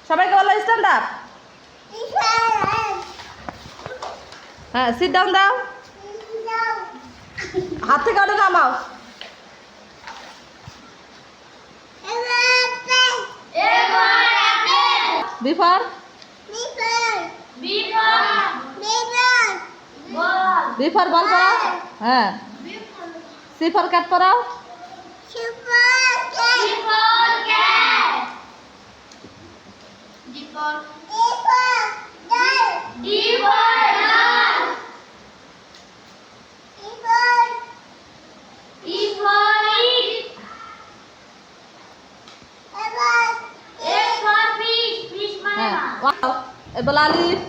সবাইকে বলো stand up. হ্যাঁ সিট ডাউন দাও। হাত থেকে ওটা নামাও। বিফর বিফর বল পড়াও। হ্যাঁ সি ফর ক্যাট পড়াও। হ্যাঁ এবার আলিফ।